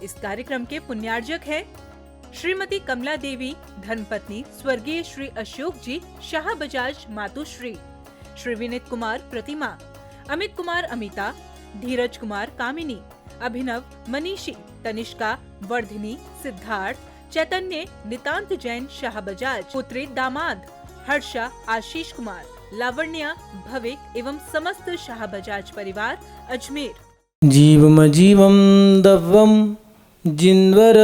इस कार्यक्रम के पुण्यार्जक हैं श्रीमती कमला देवी, धर्मपत्नी स्वर्गीय श्री अशोक जी शाह बजाज मातुश्री, श्री विनीत कुमार प्रतिमा, अमित कुमार अमिता, धीरज कुमार कामिनी, अभिनव मनीषी, तनिष्का, वर्धिनी, सिद्धार्थ, चैतन्य, नितांत जैन शाह बजाज, पुत्री दामाद, हर्षा, आशीष कुमार, लावण्या, भविक एवं समस्त शाह बजाज परिवार अजमेर। जीवम जीवम दव्वम जिन्वर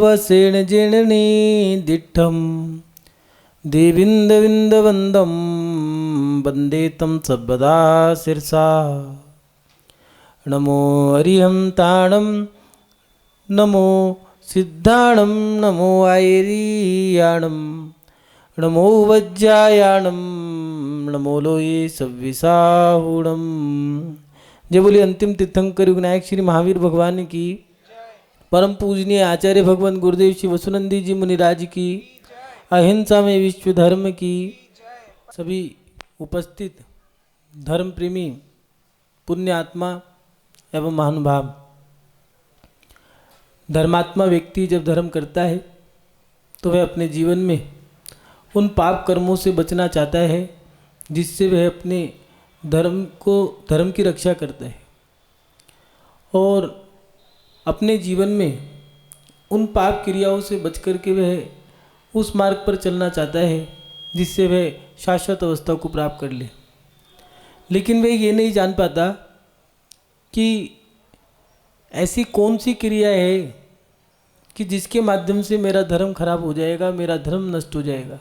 वसेण जिणनी दिठम देविंद विंद वंदम वंदे तम सबदा सिरसा। नमो हरिहं ताणम नमो सिद्धाणम नमो आयरियाणम नमो वज्रायाणम नमो लोये सव्विसाहुणम। जय बोलिए अंतिम तीर्थंकर विनायक श्री महावीर भगवान की, परम पूजनीय आचार्य भगवान गुरुदेव श्री वसुनंदी जी मुनिराज की, अहिंसा में विश्व धर्म की। सभी उपस्थित धर्म प्रेमी पुण्य आत्मा एवं महानुभाव, धर्मात्मा व्यक्ति जब धर्म करता है तो वह अपने जीवन में उन पाप कर्मों से बचना चाहता है जिससे वह अपने धर्म की रक्षा करता है, और अपने जीवन में उन पाप क्रियाओं से बच कर के वह उस मार्ग पर चलना चाहता है जिससे वह शाश्वत अवस्था को प्राप्त कर ले। लेकिन वह ये नहीं जान पाता कि ऐसी कौन सी क्रिया है कि जिसके माध्यम से मेरा धर्म खराब हो जाएगा, मेरा धर्म नष्ट हो जाएगा।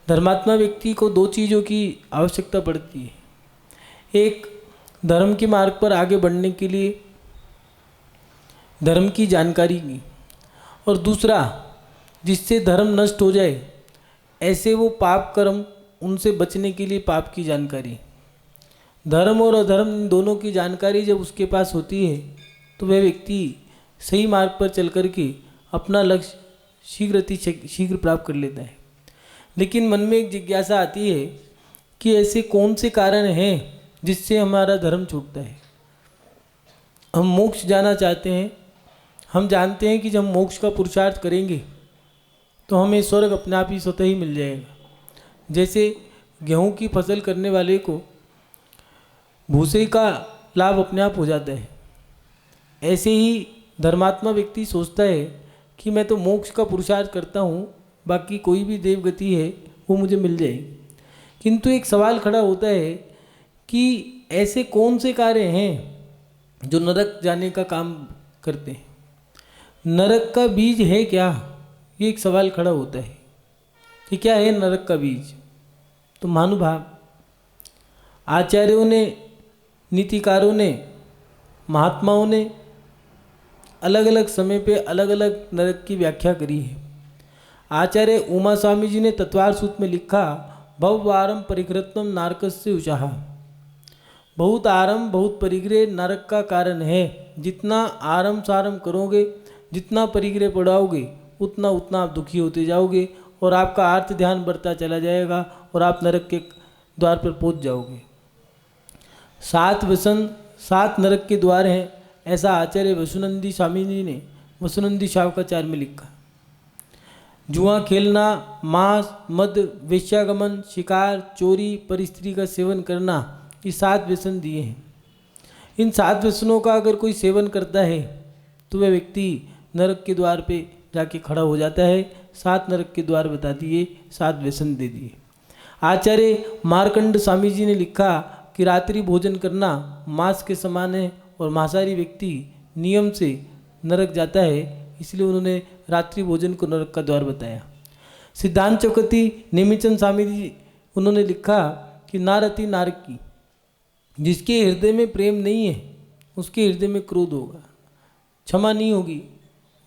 धर्मात्मा व्यक्ति को दो चीज़ों की आवश्यकता पड़ती है, एक धर्म के मार्ग पर आगे बढ़ने के लिए धर्म की जानकारी की, और दूसरा जिससे धर्म नष्ट हो जाए ऐसे वो पाप कर्म उनसे बचने के लिए पाप की जानकारी। धर्म और अधर्म दोनों की जानकारी जब उसके पास होती है तो वह व्यक्ति सही मार्ग पर चल कर के अपना लक्ष्य शीघ्र प्राप्त कर लेता है। लेकिन मन में एक जिज्ञासा आती है कि ऐसे कौन से कारण हैं जिससे हमारा धर्म छूटता है। हम मोक्ष जाना चाहते हैं, हम जानते हैं कि जब हम मोक्ष का पुरुषार्थ करेंगे तो हमें स्वर्ग अपने आप ही स्वतः ही मिल जाएगा। जैसे गेहूं की फसल करने वाले को भूसे का लाभ अपने आप हो जाता है, ऐसे ही धर्मात्मा व्यक्ति सोचता है कि मैं तो मोक्ष का पुरुषार्थ करता हूँ, बाकी कोई भी देव गति है वो मुझे मिल जाएगी। किंतु एक सवाल खड़ा होता है कि ऐसे कौन से कार्य हैं जो नरक जाने का काम करते हैं। नरक का बीज है क्या, ये एक सवाल खड़ा होता है कि क्या है नरक का बीज। तो महानुभाव, आचार्यों ने, नीतिकारों ने, महात्माओं ने अलग अलग समय पे अलग अलग नरक की व्याख्या करी है। आचार्य उमा स्वामी जी ने तत्वार सूत्र में लिखा, भववारम परिकृतम नारकस्य उचाहा। बहुत आरंभ बहुत परिग्रह नरक का कारण है। जितना आरंभ सारंभ करोगे, जितना परिग्रह पढ़ाओगे, उतना उतना आप दुखी होते जाओगे और आपका आर्त ध्यान बढ़ता चला जाएगा और आप नरक के द्वार पर पहुंच जाओगे। 7 व्यसन 7 नरक के द्वार हैं, ऐसा आचार्य वसुनंदी स्वामी जी ने वसुनंदी शावकाचार्य में लिखा। जुआ खेलना, मांस, मद, वेश्यागमन, शिकार, चोरी, परिस्त्री का सेवन करना, ये 7 व्यसन दिए हैं। इन 7 व्यसनों का अगर कोई सेवन करता है तो वह व्यक्ति नरक के द्वार पे जाके खड़ा हो जाता है। 7 नरक के द्वार बता दिए, 7 व्यसन दे दिए। आचार्य मार्कंड स्वामी जी ने लिखा कि रात्रि भोजन करना मांस के समान है और मांसाहारी व्यक्ति नियम से नरक जाता है, इसलिए उन्होंने रात्रि भोजन को नरक का द्वार बताया। सिद्धांत चौकती नेमिचंद स्वामी जी उन्होंने लिखा कि नारति नारकी, जिसके हृदय में प्रेम नहीं है उसके हृदय में क्रोध होगा, क्षमा नहीं होगी।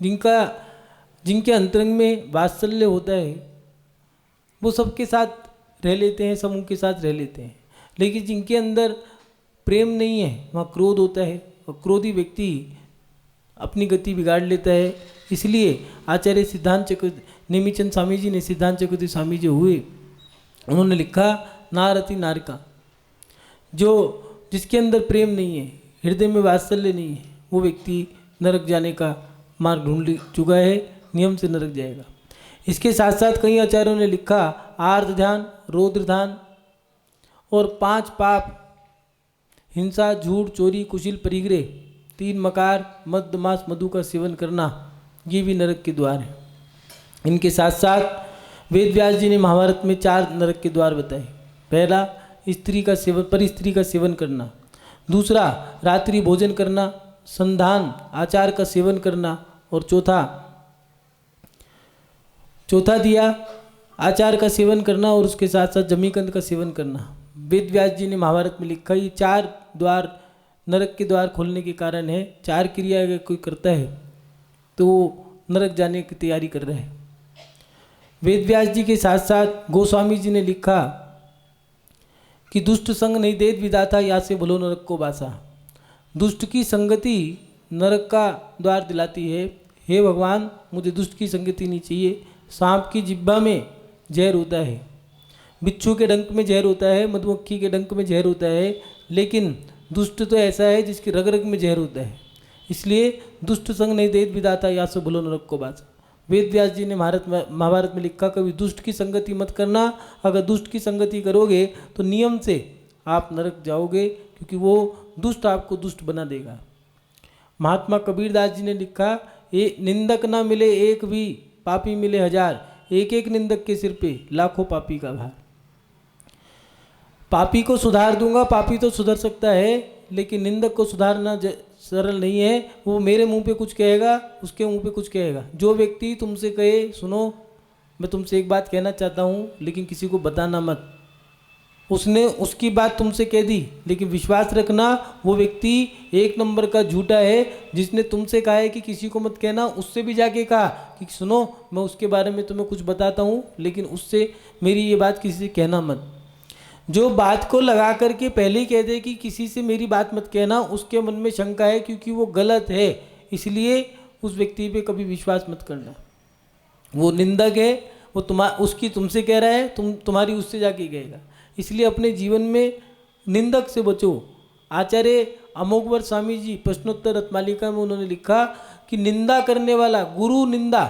जिनके अंतरंग में वात्सल्य होता है वो सबके साथ रह लेते हैं, समूह के साथ रह लेते हैं। लेकिन जिनके अंदर प्रेम नहीं है वहाँ क्रोध होता है, और क्रोधी व्यक्ति अपनी गति बिगाड़ लेता है। इसलिए आचार्य सिद्धांत चक्रवर्ती नेमिचंद स्वामी जी ने, सिद्धांत चक्रवर्ती स्वामी जी हुए, उन्होंने लिखा नारति नारिका, जिसके अंदर प्रेम नहीं है, हृदय में वात्सल्य नहीं है, वो व्यक्ति नरक जाने का मार्ग ढूंढ चुका है, नियम से नरक जाएगा। इसके साथ साथ कई आचार्यों ने लिखा आर्त ध्यान, रौद्र ध्यान और 5 पाप, हिंसा, झूठ, चोरी, कुशिल, परिग्रह, 3 मकार, मद, मांस, मधु का सेवन करना, ये भी नरक के द्वार हैं। इनके साथ साथ वेद व्यास जी ने महाभारत में 4 नरक के द्वार बताए। पहला स्त्री का सेवन, पर स्त्री का सेवन करना। दूसरा रात्रि भोजन करना, संधान आचार का सेवन करना। और चौथा दिया आचार का सेवन करना और उसके साथ साथ जमीकंद का सेवन करना। वेद व्यास जी ने महाभारत में लिखा ये 4 द्वार नरक के द्वार खोलने के कारण है। 4 क्रिया अगर कोई करता है तो वो नरक जाने की तैयारी कर रहे हैं। वेद व्यास जी के साथ साथ गोस्वामी जी ने लिखा कि दुष्ट संग नहीं देत विधाता, या से भलो नरक को बासा। दुष्ट की संगति नरक का द्वार दिलाती है। हे भगवान, मुझे दुष्ट की संगति नहीं चाहिए। सांप की जिह्वा में जहर होता है, बिच्छू के डंक में जहर होता है, मधुमक्खी के डंक में जहर होता है, लेकिन दुष्ट तो ऐसा है जिसकी रग रग में जहर होता है। इसलिए दुष्ट संग नहीं देत विधाता, या से भलो नरक को बासा। वेद व्यास जी ने महाभारत में लिखा कभी दुष्ट की संगति मत करना। अगर दुष्ट की संगति करोगे तो नियम से आप नरक जाओगे, क्योंकि वो दुष्ट आपको दुष्ट बना देगा। महात्मा कबीरदास जी ने लिखा ये निंदक ना मिले एक भी, पापी मिले 1000। एक एक निंदक के सिर पे लाखों पापी का भार। पापी को सुधार दूंगा, पापी तो सुधर सकता है, लेकिन निंदक को सुधारना सरल नहीं है। वो मेरे मुंह पे कुछ कहेगा, उसके मुंह पे कुछ कहेगा। जो व्यक्ति तुमसे कहे सुनो मैं तुमसे एक बात कहना चाहता हूँ लेकिन किसी को बताना मत, उसने उसकी बात तुमसे कह दी, लेकिन विश्वास रखना वो व्यक्ति 1 नंबर का झूठा है। जिसने तुमसे कहा है कि किसी को मत कहना, उससे भी जाके कहा कि सुनो मैं उसके बारे में तुम्हें कुछ बताता हूँ, लेकिन उससे मेरी ये बात किसी से कहना मत। जो बात को लगा करके पहले ही कह दे कि किसी से मेरी बात मत कहना, उसके मन में शंका है क्योंकि वो गलत है, इसलिए उस व्यक्ति पे कभी विश्वास मत करना। वो निंदक है, वो उसकी तुमसे कह रहा है, तुम्हारी उससे जाके कहेगा। इसलिए अपने जीवन में निंदक से बचो। आचार्य अमोघवर स्वामी जी प्रश्नोत्तर रत्मालिका में उन्होंने लिखा कि निंदा करने वाला, गुरु निंदा,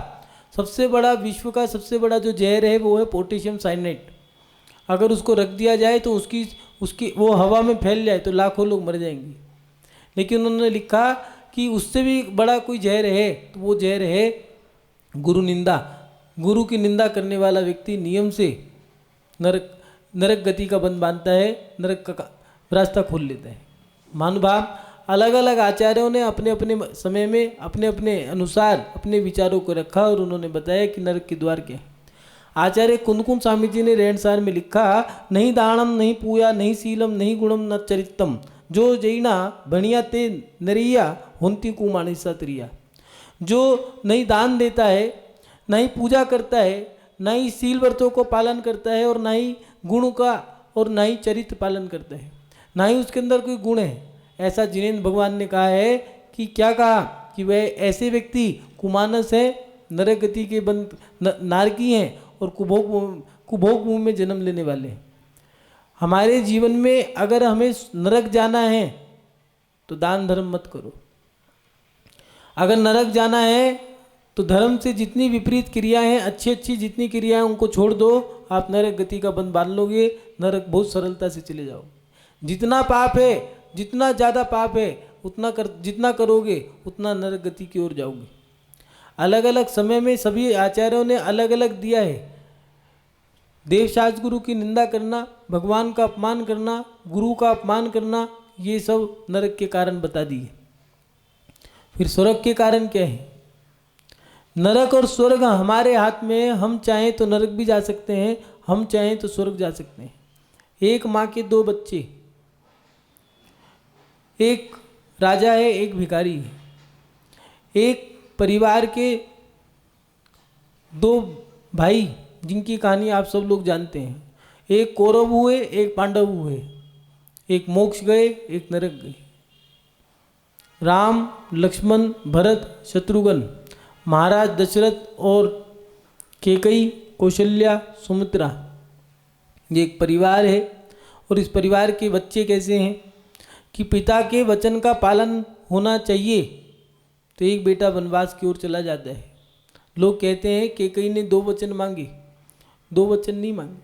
सबसे बड़ा विश्व का सबसे बड़ा जो जहर है वो है पोटेशियम साइनाइड। अगर उसको रख दिया जाए तो उसकी वो हवा में फैल जाए तो लाखों लोग मर जाएंगे। लेकिन उन्होंने लिखा कि उससे भी बड़ा कोई जहर है तो वो जहर है गुरु निंदा। गुरु की निंदा करने वाला व्यक्ति नियम से नरक गति का बंध बांधता है, नरक का रास्ता खोल लेता है। महानुभाव, अलग अलग आचार्यों ने अपने अपने समय में अपने अपने अनुसार अपने विचारों को रखा और उन्होंने बताया कि नरक के द्वार क्या है। आचार्य कुंदकुंद स्वामी जी ने रेणसार में लिखा नहीं दानम नहीं पूया नहीं शीलम नहीं गुणम न चरितम, जो जैना भणिया ते नरिया होंती कुमाणी सतरिया। जो नहीं दान देता है, ना ही पूजा करता है, ना ही शील व्रतों को पालन करता है, और ना ही गुण का और ना ही चरित्र पालन करता है, ना ही उसके अंदर कोई गुण है, ऐसा जिनेन्द्र भगवान ने कहा है कि क्या कहा कि वह ऐसे व्यक्ति कुमानस है, नरक गति के बंद नारकी हैं और कुभोग मुंह में जन्म लेने वाले हैं। हमारे जीवन में अगर हमें नरक जाना है तो दान धर्म मत करो। अगर नरक जाना है तो धर्म से जितनी विपरीत क्रियाएं हैं, अच्छी अच्छी जितनी क्रियाएं उनको छोड़ दो, आप नरक गति का बंध बांध लोगे, नरक बहुत सरलता से चले जाओ। जितना पाप है, जितना ज़्यादा पाप है जितना करोगे उतना नरक गति की ओर जाओगे। अलग अलग समय में सभी आचार्यों ने अलग अलग दिया है। देवशास्त्र गुरु की निंदा करना, भगवान का अपमान करना, गुरु का अपमान करना, ये सब नरक के कारण बता दिए। फिर स्वर्ग के कारण क्या है? नरक और स्वर्ग हमारे हाथ में, हम चाहें तो नरक भी जा सकते हैं, हम चाहें तो स्वर्ग जा सकते हैं। एक माँ के 2 बच्चे, एक राजा है एक भिखारी है। एक परिवार के 2 भाई जिनकी कहानी आप सब लोग जानते हैं, एक कौरव हुए एक पांडव हुए, एक मोक्ष गए एक नरक गए। राम, लक्ष्मण, भरत, शत्रुघ्न, महाराज दशरथ और कैकेयी, कौशल्या, सुमित्रा, ये एक परिवार है। और इस परिवार के बच्चे कैसे हैं कि पिता के वचन का पालन होना चाहिए तो एक बेटा वनवास की ओर चला जाता है। लोग कहते हैं केकई ने 2 वचन मांगे, 2 वचन नहीं मांगे।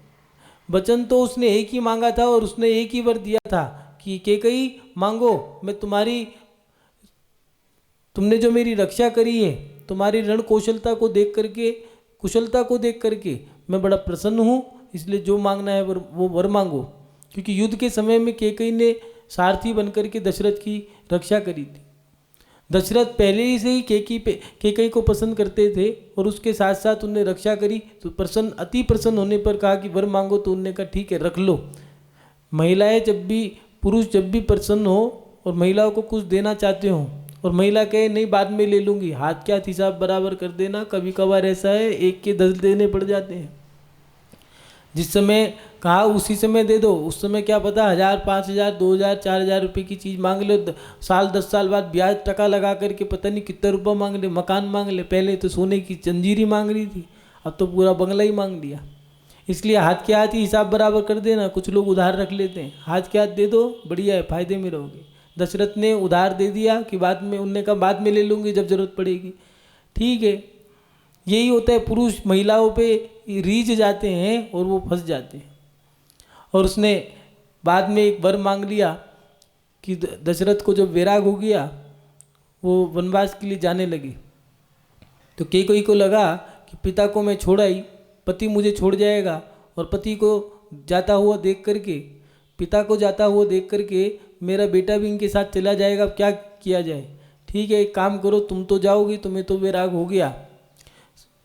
वचन तो उसने एक ही मांगा था और उसने एक ही वर दिया था कि केकई मांगो, मैं तुमने जो मेरी रक्षा करी है, तुम्हारी रण कुशलता को देख करके मैं बड़ा प्रसन्न हूँ, इसलिए जो मांगना है वो वर मांगो। क्योंकि युद्ध के समय में केकई ने सारथी बनकर के दशरथ की रक्षा करी थी। दशरथ पहले ही से ही केकई को पसंद करते थे और उसके साथ साथ उनने रक्षा करी, तो अति प्रसन्न होने पर कहा कि वर मांगो, तो उनने कहा ठीक है रख लो। पुरुष जब भी प्रसन्न हो और महिलाओं को कुछ देना चाहते हो और महिला कहे नहीं बाद में ले लूँगी, हाथ क्या हिसाब बराबर कर देना। कभी कभार ऐसा है एक के 10 देने पड़ जाते हैं। जिस समय कहा उसी समय दे दो, उस समय क्या पता 1000, 5000, 2000, 4000 रुपये की चीज़ मांग ले, 10 साल बाद ब्याज टका लगा करके पता नहीं कितना रुपया मांग ले, मकान मांग ले। पहले तो सोने की जंजीरी मांग रही थी, अब तो पूरा बंगला ही मांग लिया। इसलिए हाथ के हाथ ही हिसाब बराबर कर देना। कुछ लोग उधार रख लेते हैं, हाथ के हाथ दे दो, बढ़िया है, फायदे में रहोगे। दशरथ ने उधार दे दिया कि बाद में, उनने कहा बाद में ले लूँगी जब जरूरत पड़ेगी। ठीक है, यही होता है, पुरुष महिलाओं पे रीझ जाते हैं और वो फंस जाते हैं। और उसने बाद में एक वर मांग लिया कि दशरथ को जब वैराग हो गया, वो वनवास के लिए जाने लगे, तो केकई को लगा कि पिता को मैं छोड़ आई, पति मुझे छोड़ जाएगा, और पति को जाता हुआ देख करके, पिता को जाता हुआ देख करके मेरा बेटा भी इनके साथ चला जाएगा, अब क्या किया जाए। ठीक है, एक काम करो, तुम तो जाओगी, तुम्हें तो वैराग हो गया।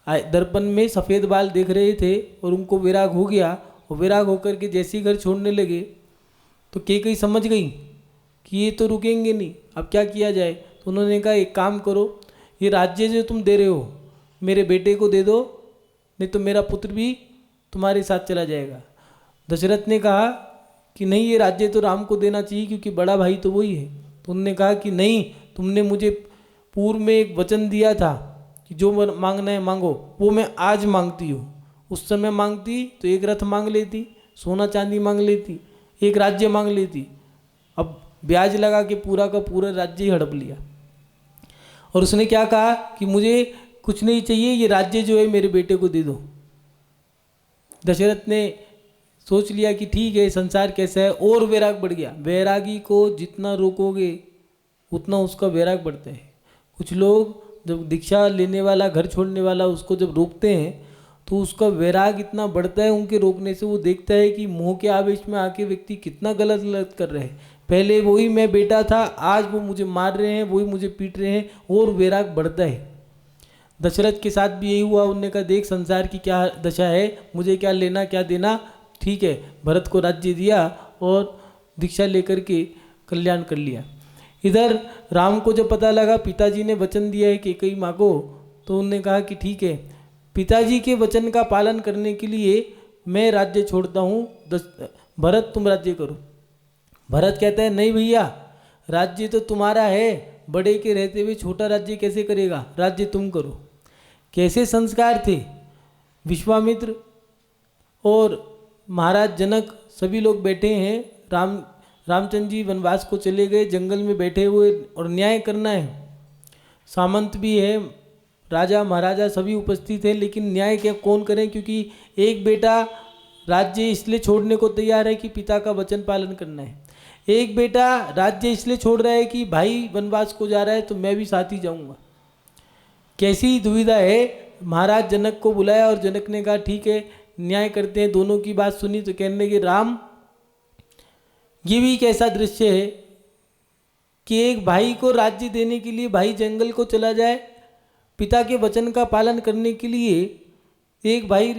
दर्पण में सफ़ेद बाल देख रहे थे और उनको वैराग हो गया, और वैराग होकर के जैसे ही घर छोड़ने लगे तो केकई समझ गई कि ये तो रुकेंगे नहीं, अब क्या किया जाए। तो उन्होंने कहा एक काम करो, ये राज्य जो तुम दे रहे हो मेरे बेटे को दे दो, नहीं तो मेरा पुत्र भी तुम्हारे साथ चला जाएगा। दशरथ ने कहा कि नहीं, ये राज्य तो राम को देना चाहिए क्योंकि बड़ा भाई तो वही है। तो उन्होंने कहा कि नहीं, तुमने मुझे पूर्व में एक वचन दिया था कि जो मांगना है मांगो, वो मैं आज मांगती हूँ। उस समय मांगती तो एक रथ मांग लेती, सोना चांदी मांग लेती, एक राज्य मांग लेती, अब ब्याज लगा के पूरा का पूरा राज्य ही हड़प लिया। और उसने क्या कहा कि मुझे कुछ नहीं चाहिए, ये राज्य जो है मेरे बेटे को दे दो। दशरथ ने सोच लिया कि ठीक है, संसार कैसा है, और वैराग बढ़ गया। वैरागी को जितना रोकोगे उतना उसका वैराग बढ़ता है। कुछ लोग जब दीक्षा लेने वाला, घर छोड़ने वाला, उसको जब रोकते हैं तो उसका वैराग इतना बढ़ता है उनके रोकने से। वो देखता है कि मोह के आवेश में आके व्यक्ति कितना गलत कर रहे हैं। पहले वही मैं बेटा था, आज वो मुझे मार रहे हैं, वही मुझे पीट रहे हैं, और वैराग बढ़ता है। दशरथ के साथ भी यही हुआ। उनने कहा देख संसार की क्या दशा है, मुझे क्या लेना क्या देना। ठीक है, भरत को राज्य दिया और दीक्षा लेकर के कल्याण कर लिया। इधर राम को जब पता लगा पिताजी ने वचन दिया है केकई माँ को, तो उन्होंने कहा कि ठीक है, पिताजी के वचन का पालन करने के लिए मैं राज्य छोड़ता हूँ, भरत तुम राज्य करो। भरत कहता है नहीं भैया, राज्य तो तुम्हारा है, बड़े के रहते हुए छोटा राज्य कैसे करेगा, राज्य तुम करो। कैसे संस्कार थे। विश्वामित्र और महाराज जनक सभी लोग बैठे हैं, रामचंद्र जी वनवास को चले गए, जंगल में बैठे हुए, और न्याय करना है। सामंत भी है, राजा महाराजा सभी उपस्थित हैं, लेकिन न्याय क्या कौन करें, क्योंकि एक बेटा राज्य इसलिए छोड़ने को तैयार है कि पिता का वचन पालन करना है, एक बेटा राज्य इसलिए छोड़ रहा है कि भाई वनवास को जा रहा है तो मैं भी साथ ही जाऊंगा। कैसी दुविधा है। महाराज जनक को बुलाया और जनक ने कहा ठीक है, न्याय करते हैं। दोनों की बात सुनी तो कहने लगे राम, ये भी एक ऐसा दृश्य है कि एक भाई को राज्य देने के लिए भाई जंगल को चला जाए, पिता के वचन का पालन करने के लिए एक भाई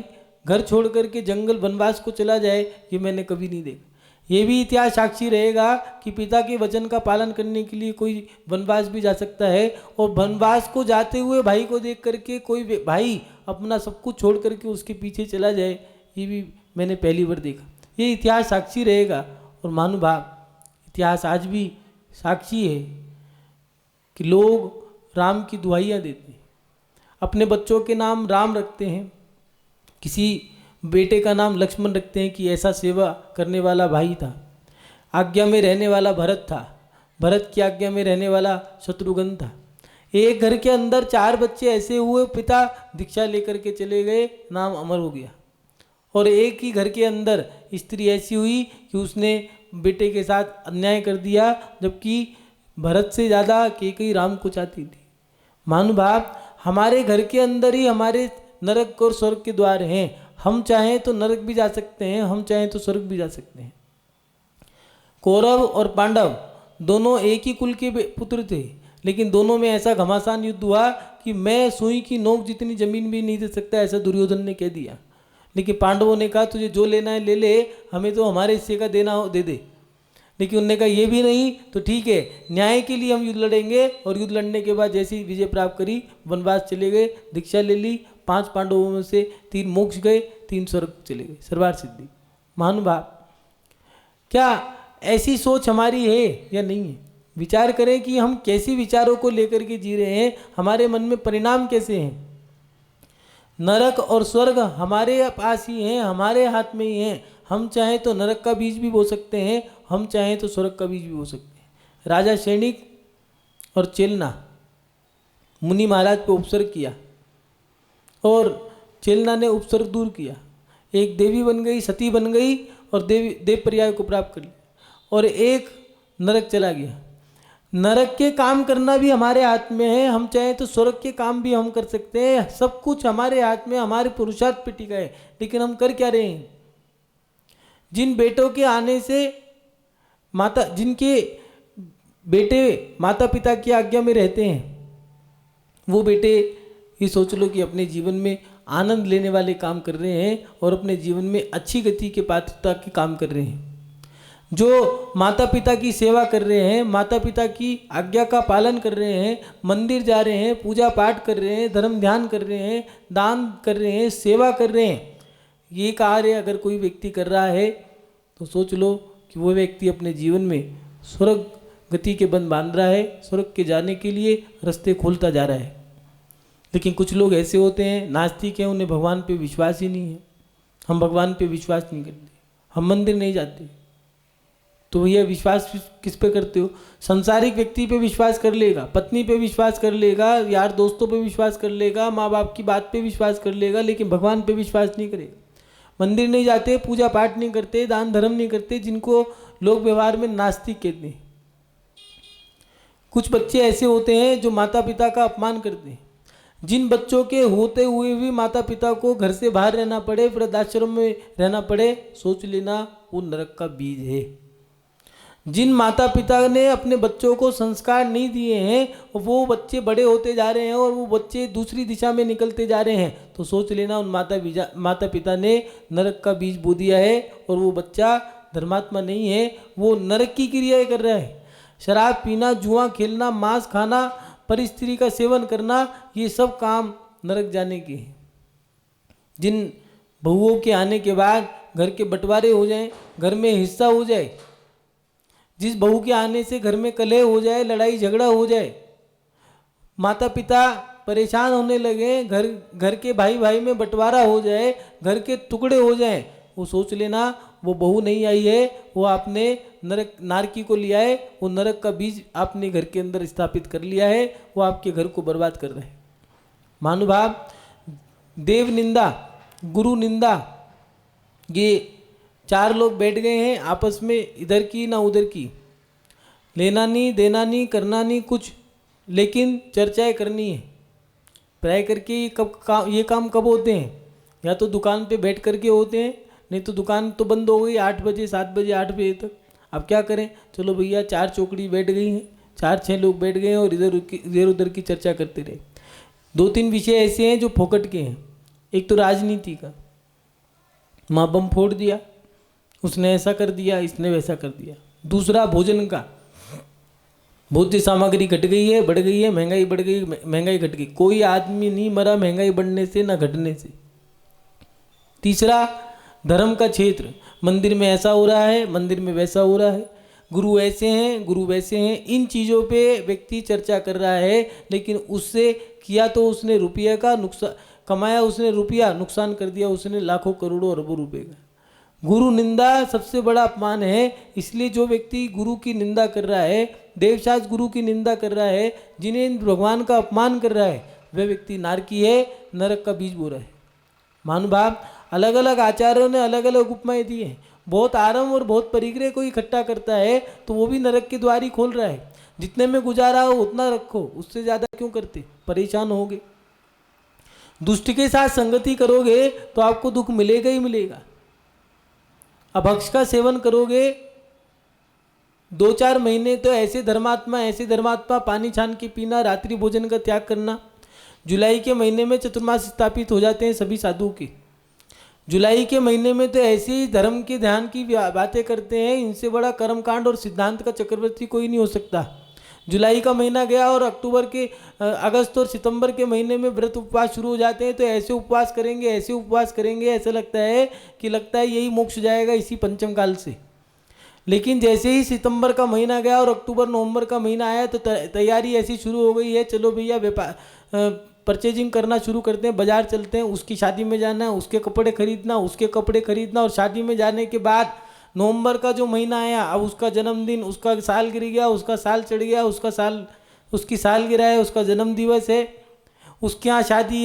घर छोड़ करके जंगल वनवास को चला जाए, ये मैंने कभी नहीं देखा। ये भी इतिहास साक्षी रहेगा कि पिता के वचन का पालन करने के लिए कोई वनवास भी जा सकता है, और वनवास को जाते हुए भाई को देख करके कोई भाई अपना सब कुछ छोड़ करके उसके पीछे चला जाए, ये भी मैंने पहली बार देखा। ये इतिहास साक्षी रहेगा। और महानुभाव, इतिहास आज भी साक्षी है कि लोग राम की दुहाइयाँ देते हैं, अपने बच्चों के नाम राम रखते हैं, किसी बेटे का नाम लक्ष्मण रखते हैं कि ऐसा सेवा करने वाला भाई था। आज्ञा में रहने वाला भरत था, भरत की आज्ञा में रहने वाला शत्रुघ्न था। एक घर के अंदर 4 बच्चे ऐसे हुए, पिता दीक्षा लेकर के चले गए, नाम अमर हो गया। और एक ही घर के अंदर स्त्री ऐसी हुई कि उसने बेटे के साथ अन्याय कर दिया, जबकि भरत से ज़्यादा कैकेयी राम को चाहती थी। महानुभाव, हमारे घर के अंदर ही हमारे नरक और स्वर्ग के द्वार हैं। हम चाहें तो नरक भी जा सकते हैं, हम चाहें तो स्वर्ग भी जा सकते हैं। कौरव और पांडव दोनों एक ही कुल के पुत्र थे, लेकिन दोनों में ऐसा घमासान युद्ध हुआ कि मैं सुई की नोक जितनी जमीन भी नहीं दे सकता, ऐसा दुर्योधन ने कह दिया। लेकिन पांडवों ने कहा तुझे जो लेना है ले ले, हमें तो हमारे हिस्से का देना हो दे दे। लेकिन उन्होंने कहा ये भी नहीं तो ठीक है, न्याय के लिए हम युद्ध लड़ेंगे। और युद्ध लड़ने के बाद जैसी विजय प्राप्त करी, वनवास चले गए, दीक्षा ले ली। 5 पांडवों में से 3 मोक्ष गए, 3 स्वर्ग चले गए, सर्वार सिद्धि। महानुभाव, क्या ऐसी सोच हमारी है या नहीं है? विचार करें कि हम कैसे विचारों को लेकर के जी रहे हैं, हमारे मन में परिणाम कैसे हैं। नरक और स्वर्ग हमारे पास ही हैं, हमारे हाथ में ही हैं। हम चाहें तो नरक का बीज भी बो सकते हैं, हम चाहें तो स्वर्ग का बीज भी बो सकते हैं। राजा सैनिक और चेलना मुनि महाराज पे उपसर्ग किया और चेलना ने उपसर्ग दूर किया। एक देवी बन गई, सती बन गई और देव पर्याय को प्राप्त कर लिया, और एक नरक चला गया। नरक के काम करना भी हमारे हाथ में है, हम चाहें तो स्वर्ग के काम भी हम कर सकते हैं। सब कुछ हमारे हाथ में, हमारे पुरुषार्थ पे टिका है। लेकिन हम कर क्या रहे हैं? जिन बेटों के आने से जिनके बेटे माता पिता की आज्ञा में रहते हैं, वो बेटे ये सोच लो कि अपने जीवन में आनंद लेने वाले काम कर रहे हैं और अपने जीवन में अच्छी गति के पात्रता के काम कर रहे हैं। जो माता पिता की सेवा कर रहे हैं, माता पिता की आज्ञा का पालन कर रहे हैं, मंदिर जा रहे हैं, पूजा पाठ कर रहे हैं, धर्म ध्यान कर रहे हैं, दान कर रहे हैं, सेवा कर रहे हैं, ये कार्य अगर कोई व्यक्ति कर रहा है तो सोच लो कि वो व्यक्ति अपने जीवन में स्वर्ग गति के बंध बांध रहा है, स्वर्ग के जाने के लिए रास्ते खोलता जा रहा है। लेकिन कुछ लोग ऐसे होते हैं, नास्तिक हैं, उन्हें भगवान पे विश्वास ही नहीं है। हम भगवान पे विश्वास नहीं करते, हम मंदिर नहीं जाते। तो भैया विश्वास किस पे करते हो? संसारिक व्यक्ति पे विश्वास कर लेगा, पत्नी पे विश्वास कर लेगा, यार दोस्तों पे विश्वास कर लेगा, माँ बाप की बात पे विश्वास कर लेगा, लेकिन भगवान पे विश्वास नहीं करेगा। मंदिर नहीं जाते, पूजा पाठ नहीं करते, दान धर्म नहीं करते, जिनको लोग व्यवहार में नास्तिक कहते हैं। कुछ बच्चे ऐसे होते हैं जो माता पिता का अपमान करते हैं। जिन बच्चों के होते हुए भी माता पिता को घर से बाहर रहना पड़े, वृद्धाश्रम में रहना पड़े, सोच लेना वो नरक का बीज है। जिन माता पिता ने अपने बच्चों को संस्कार नहीं दिए हैं, वो बच्चे बड़े होते जा रहे हैं और वो बच्चे दूसरी दिशा में निकलते जा रहे हैं, तो सोच लेना उन माता पिता ने नरक का बीज बो दिया है और वो बच्चा धर्मात्मा नहीं है, वो नरक की क्रियाएं कर रहा है। शराब पीना, जुआ खेलना, मांस खाना, परिस्त्री का सेवन करना, ये सब काम नरक जाने के हैं। जिन बहुओं के आने के बाद घर के बंटवारे हो जाएं, घर में हिस्सा हो जाए, जिस बहू के आने से घर में कलह हो जाए, लड़ाई झगड़ा हो जाए, माता पिता परेशान होने लगे, घर के भाई भाई में बंटवारा हो जाए, घर के टुकड़े हो जाएं, वो सोच लेना वो बहू नहीं आई है, वो आपने नरक नारकी को लिया है, वो नरक का बीज आपने घर के अंदर स्थापित कर लिया है, वो आपके घर को बर्बाद कर रहे हैं। महानुभाव, देव निंदा, गुरु निंदा, ये 4 लोग बैठ गए हैं आपस में, इधर की ना उधर की, लेना नहीं देना नहीं करना नहीं कुछ, लेकिन चर्चाएं करनी है। प्राय करके ये काम कब होते हैं? या तो दुकान पे बैठ करके होते हैं, नहीं तो दुकान तो बंद हो गई 8 बजे 7 बजे 8 बजे तक। अब क्या करें? चलो भैया 4 चौकड़ी बैठ गई हैं, 4-6 लोग बैठ गए हैं और इधर उधर की चर्चा करते रहे। 2-3 विषय ऐसे हैं जो फोकट के हैं। एक तो राजनीति का, माँ बम फोड़ दिया, उसने ऐसा कर दिया, इसने वैसा कर दिया। दूसरा भोजन का, भोज्य सामग्री घट गई है, बढ़ गई है, महंगाई बढ़ गई, महंगाई घट गई। कोई आदमी नहीं मरा महंगाई बढ़ने से ना घटने से। तीसरा धर्म का क्षेत्र, मंदिर में ऐसा हो रहा है, मंदिर में वैसा हो रहा है, गुरु ऐसे हैं, गुरु वैसे हैं। इन चीज़ों पे व्यक्ति चर्चा कर रहा है, लेकिन उससे किया तो उसने रुपये का नुकसान कमाया, उसने रुपया नुकसान कर दिया उसने लाखों करोड़ों अरबों रुपए का। गुरु निंदा सबसे बड़ा अपमान है। इसलिए जो व्यक्ति गुरु की निंदा कर रहा है, देवशास्त्र गुरु की निंदा कर रहा है, जिन्हें भगवान का अपमान कर रहा है, वह व्यक्ति नारकी है, नरक का बीज बो रहा है। महानुभाव, अलग अलग आचार्यों ने अलग अलग उपमाएं दी हैं। बहुत आरम और बहुत परिग्रह को इकट्ठा करता है तो वो भी नरक के द्वार ही खोल रहा है। जितने में गुजारा हो उतना रखो, उससे ज़्यादा क्यों करते, परेशान होगे। दुष्ट के साथ संगति करोगे तो आपको दुख मिलेगा ही मिलेगा। अभक्ष का सेवन करोगे 2-4 महीने तो ऐसे धर्मात्मा पानी छान के पीना, रात्रि भोजन का त्याग करना। जुलाई के महीने में चतुर्मास स्थापित हो जाते हैं सभी साधु के। जुलाई के महीने में तो ऐसे ही धर्म के ध्यान की बातें करते हैं, इनसे बड़ा कर्मकांड और सिद्धांत का चक्रवर्ती कोई नहीं हो सकता। जुलाई का महीना गया और अक्टूबर के अगस्त और सितंबर के महीने में व्रत उपवास शुरू हो जाते हैं, तो ऐसे उपवास करेंगे, ऐसा लगता है यही मोक्ष जाएगा इसी पंचम काल से। लेकिन जैसे ही सितंबर का महीना गया और अक्टूबर नवंबर का महीना आया तो तैयारी ऐसी शुरू हो गई है, चलो भैया व्यापार परचेजिंग करना शुरू करते हैं, बाजार चलते हैं, उसकी शादी में जाना, उसके कपड़े खरीदना और शादी में जाने के बाद नवंबर का जो महीना आया, अब उसका जन्मदिन, उसका साल गिर गया, उसका साल चढ़ गया, उसकी साल गिरा है, उसका जन्म दिवस है, उसके यहाँ शादी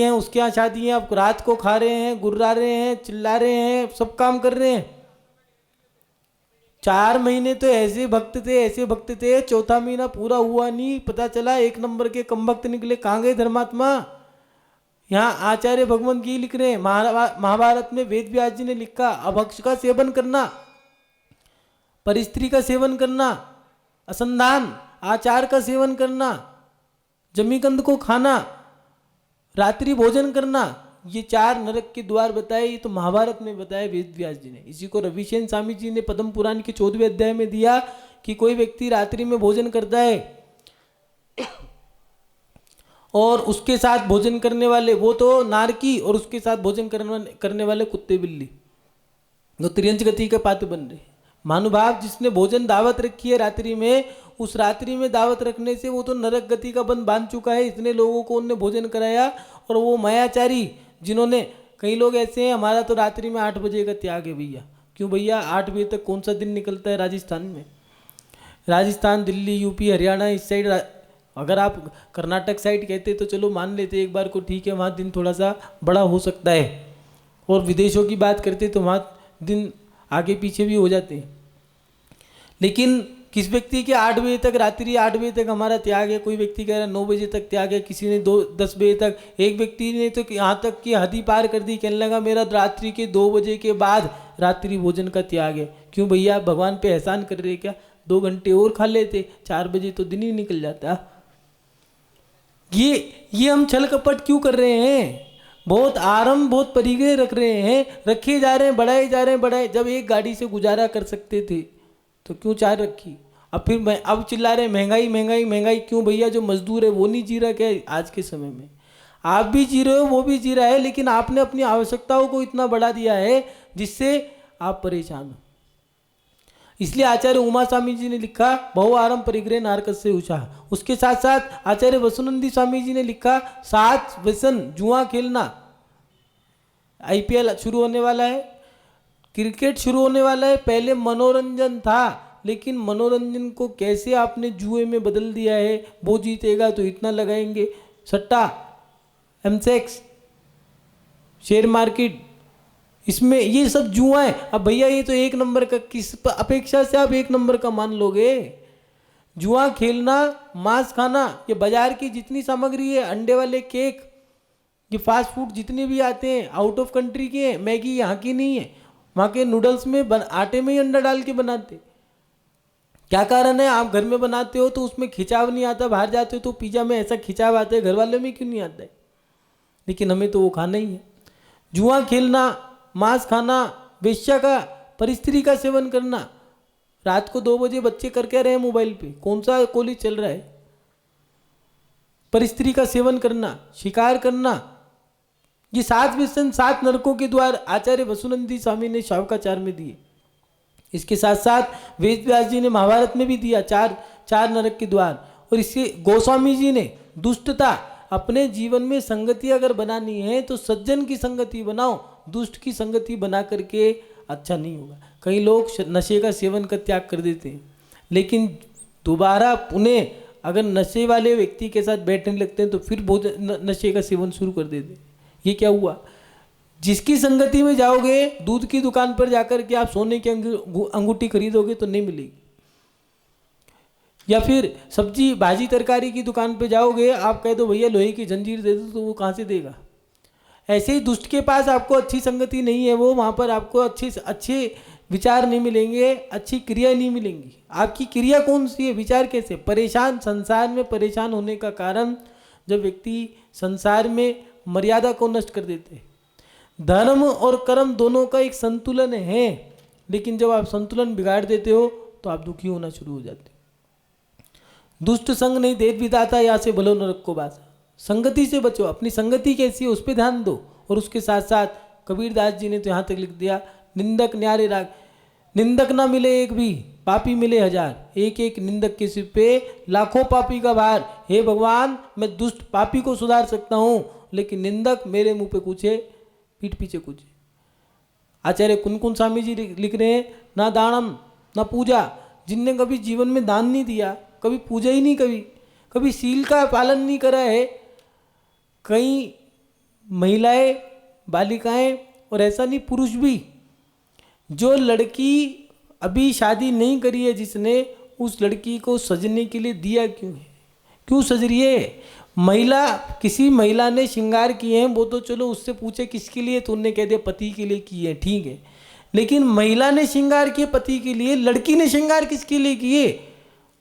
है, अब रात को खा रहे हैं, गुर्रा रहे हैं, चिल्ला रहे हैं, सब काम कर रहे हैं। 4 महीने तो ऐसे भक्त थे, चौथा महीना पूरा हुआ नहीं, पता चला 1 नंबर के कम भक्त निकले। कहाँ गए धर्मात्मा? यहाँ आचार्य भगवंत जी लिख रहे हैं, महाभारत में वेद व्यास जी ने लिखा, अभक्ष का सेवन करना, परिस्त्री का सेवन करना, असंधान आचार का सेवन करना, जमीकंद को खाना, रात्रि भोजन करना, ये 4 नरक के द्वार बताए। ये तो महाभारत में बताया वेद व्यास जी ने। इसी को रविशेन स्वामी जी ने पद्म पुराण के 14वें अध्याय में दिया कि कोई व्यक्ति रात्रि में भोजन करता है और उसके साथ भोजन करने वाले वो तो नारकी, और उसके साथ भोजन करने वाले कुत्ते बिल्ली, वो त्रियंच गति के पात्र बन रहे। महानुभाव, जिसने भोजन दावत रखी है रात्रि में, उस रात्रि में दावत रखने से वो तो नरक गति का बंध बांध चुका है। इतने लोगों को उनने भोजन कराया। और वो मायाचारी जिन्होंने, कई लोग ऐसे हैं, हमारा तो रात्रि में 8 बजे का त्याग है भैया। क्यों भैया 8 बजे तक कौन सा दिन निकलता है राजस्थान में? राजस्थान, दिल्ली, यूपी, हरियाणा, इस साइड, अगर आप कर्नाटक साइड कहते तो चलो मान लेते एक बार को, ठीक है, वहाँ दिन थोड़ा सा बड़ा हो सकता है। और विदेशों की बात करते तो वहाँ दिन आगे पीछे भी हो जाते हैं। लेकिन किस व्यक्ति के 8 बजे तक, रात्रि 8 बजे तक हमारा त्याग है, कोई व्यक्ति कह रहा है 9 बजे तक त्याग है, किसी ने 10 बजे तक, एक व्यक्ति ने तो यहाँ तक कि हद ही पार कर दी, कहने लगा मेरा रात्रि के 2 बजे के बाद रात्रि भोजन का त्याग है। क्यों भैया, भगवान पे एहसान कर रहे क्या? 2 घंटे और खा लेते, 4 बजे तो दिन ही निकल जाता। ये हम छल कपट क्यों कर रहे हैं? बहुत आरंभ, बहुत परिग्रह रख रहे हैं, रखे जा रहे हैं, बढ़ाए। जब एक गाड़ी से गुजारा कर सकते थे तो क्यों 4 रखी? अब फिर अब चिल्ला रहे महंगाई। क्यों भैया, जो मजदूर है वो नहीं जी रहा क्या? आज के समय में आप भी जी रहे हो, वो भी जी रहा है, लेकिन आपने अपनी आवश्यकताओं को इतना बढ़ा दिया है जिससे आप परेशान हो। इसलिए आचार्य उमा स्वामी जी ने लिखा, बहु आरंभ परिग्रह नारकस से ऊंचा। उसके साथ साथ आचार्य वसुनंदी स्वामी जी ने लिखा, 7 व्यसन, जुआ खेलना। IPL शुरू होने वाला है, क्रिकेट शुरू होने वाला है। पहले मनोरंजन था, लेकिन मनोरंजन को कैसे आपने जुए में बदल दिया है। वो जीतेगा तो इतना लगाएंगे, सट्टा, एमसेक्स, शेयर मार्केट, इसमें ये सब जुआ है। अब भैया ये तो 1 नंबर का, किस अपेक्षा से आप 1 नंबर का मान लोगे? जुआ खेलना, मांस खाना, ये बाजार की जितनी सामग्री है, अंडे वाले केक, ये फास्ट फूड जितने भी आते हैं आउट ऑफ कंट्री के हैं। मैगी यहाँ की नहीं है, वहाँ के नूडल्स में आटे में ही अंडा डाल के बनाते। क्या कारण है? आप घर में बनाते हो तो उसमें खिंचाव नहीं आता, बाहर जाते हो तो पिज्जा में ऐसा खिंचाव आता है, घर वाले में क्यों नहीं आता है? लेकिन हमें तो वो खाना ही है। जुआ खेलना, मांस खाना, वेश्या का, परिस्त्री का सेवन करना। रात को 2 बजे बच्चे करके रहे हैं मोबाइल पे, कौन सा कॉलेज चल रहा है? परिस्त्री का सेवन करना, शिकार करना, ये 7 व्यसन, 7 नरकों के द्वार आचार्य वसुनंदी स्वामी ने शावकाचार में दिए। इसके साथ साथ वेद व्यास जी ने महाभारत में भी दिया, 4 नरक के द्वार। और इसके गोस्वामी जी ने दुष्टता, अपने जीवन में संगति अगर बनानी है तो सज्जन की संगति बनाओ, दुष्ट की संगति बना करके अच्छा नहीं होगा। कई लोग नशे का सेवन का त्याग कर देते हैं, लेकिन दोबारा पुनः अगर नशे वाले व्यक्ति के साथ बैठने लगते हैं तो फिर बहुत नशे का सेवन शुरू कर देते हैं। ये क्या हुआ? जिसकी संगति में जाओगे, दूध की दुकान पर जाकर के आप सोने की अंगूठी खरीदोगे तो नहीं मिलेगी, या फिर सब्जी भाजी तरकारी की दुकान पे जाओगे, आप कह दो भैया लोहे की जंजीर दे दो, तो वो कहाँ से देगा? ऐसे ही दुष्ट के पास आपको अच्छी संगति नहीं है, वो वहाँ पर आपको अच्छे विचार नहीं मिलेंगे, अच्छी क्रिया नहीं मिलेंगी। आपकी क्रिया कौन सी है, विचार कैसे? परेशान, संसार में परेशान होने का कारण जब व्यक्ति संसार में मर्यादा को नष्ट कर देते हैं। धर्म और कर्म दोनों का एक संतुलन है, लेकिन जब आप संतुलन बिगाड़ देते हो तो आप दुखी होना शुरू हो जाते हो। दुष्ट संग नहीं देत विधाता, यहाँ से भलो नरक को बासा। संगति से बचो, अपनी संगति कैसी है उस पर ध्यान दो। और उसके साथ साथ कबीरदास जी ने तो यहाँ तक लिख दिया, निंदक न्यारे राग, निंदक ना मिले एक भी, पापी मिले हजार। एक एक निंदक के सिर पे लाखों पापी का भार। हे भगवान, मैं दुष्ट पापी को सुधार सकता हूँ, लेकिन निंदक मेरे मुंह पे कुछ है, पीठ पीछे कुछ है। आचार्य कुनकुन स्वामी जी लिख रहे हैं, ना दानम ना पूजा, जिनने कभी जीवन में दान नहीं दिया, कभी पूजा ही नहीं, कभी शील का पालन नहीं करा है। कई महिलाएं, बालिकाएं, और ऐसा नहीं पुरुष भी, जो लड़की अभी शादी नहीं करी है जिसने, उस लड़की को सजने के लिए दिया क्यों है? क्यों सज रही है? महिला, किसी महिला ने श्रृंगार किए हैं, वो तो चलो उससे पूछे किसके लिए, तो उन्होंने कह दिया पति के लिए किए, ठीक है। लेकिन महिला ने श्रृंगार किए पति के लिए, लड़की ने श्रृंगार किसके लिए किए?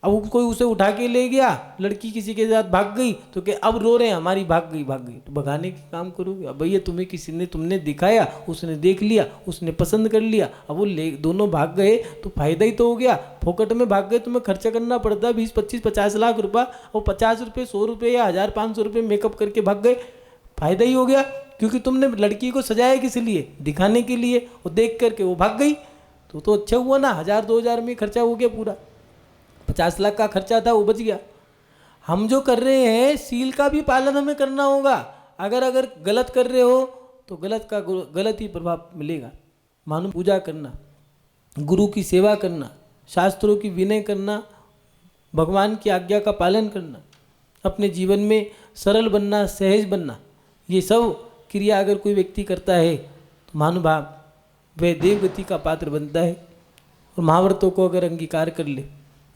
अब कोई उसे उठा के ले गया, लड़की किसी के साथ भाग गई तो क्या अब रो रहे हैं हमारी भाग गई, तो भगाने के काम करोगे? अब भैया तुम्हें किसी ने, तुमने दिखाया, उसने देख लिया, उसने पसंद कर लिया, अब वो दोनों भाग गए तो फायदा ही तो हो गया। फोकट में भाग गए, तुम्हें खर्चा करना पड़ता 20, 25, 50 लाख रुपया, और 50 रुपये, 100 रुपये या 1000, 500 रुपये मेकअप करके भाग गए, फायदा ही हो गया। क्योंकि तुमने लड़की को सजाया किस लिए? दिखाने के लिए, और देख करके वो भाग गई तो अच्छा हुआ ना, 1000, 2000 में खर्चा हो गया पूरा। 50 लाख का खर्चा था वो बच गया। हम जो कर रहे हैं, सील का भी पालन हमें करना होगा। अगर गलत कर रहे हो तो गलत ही प्रभाव मिलेगा। मानो पूजा करना, गुरु की सेवा करना, शास्त्रों की विनय करना, भगवान की आज्ञा का पालन करना, अपने जीवन में सरल बनना, सहज बनना, ये सब क्रिया अगर कोई व्यक्ति करता है तो महानुभाव वह देवगति का पात्र बनता है। और महाव्रतों को अगर अंगीकार कर ले,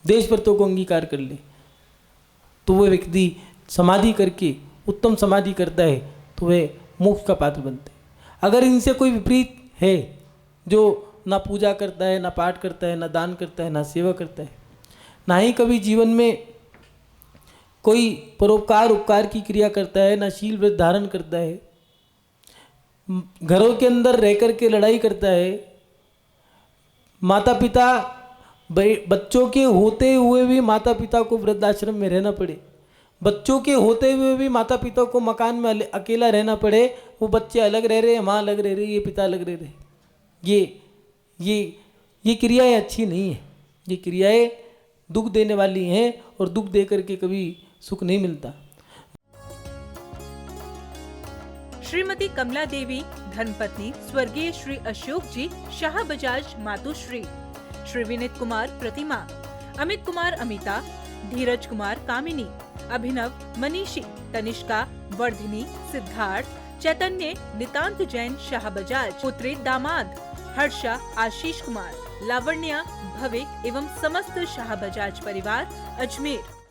देश व्रतों को अंगीकार कर ले, तो वह व्यक्ति समाधि करके उत्तम समाधि करता है तो वह मोक्ष का पात्र बनता है। अगर इनसे कोई विपरीत है, जो ना पूजा करता है, ना पाठ करता है, ना दान करता है, ना सेवा करता है, ना ही कभी जीवन में कोई परोपकार उपकार की क्रिया करता है, ना शील व्रत धारण करता है, घरों के अंदर रह कर के लड़ाई करता है, माता पिता, बच्चों के होते हुए भी माता पिता को वृद्धाश्रम में रहना पड़े, बच्चों के होते हुए भी माता पिता को मकान में अकेला रहना पड़े, वो बच्चे अलग रह रहे हैं, माँ अलग रह रही है, ये पिता अलग रह रहे हैं, ये क्रियाएं अच्छी नहीं है। ये क्रियाएं दुख देने वाली हैं, और दुख दे करके कभी सुख नहीं मिलता। श्रीमती कमला देवी धर्मपत्नी स्वर्गीय श्री अशोक जी शाह बजाज मातुश्री, श्री विनीत कुमार प्रतिमा, अमित कुमार अमिता, धीरज कुमार कामिनी, अभिनव मनीषी, तनिष्का, वर्धिनी, सिद्धार्थ, चैतन्य नितांत जैन शाह बजाज, पुत्री दामाद हर्षा आशीष कुमार, लावण्या, भविक एवं समस्त शाह बजाज परिवार अजमेर।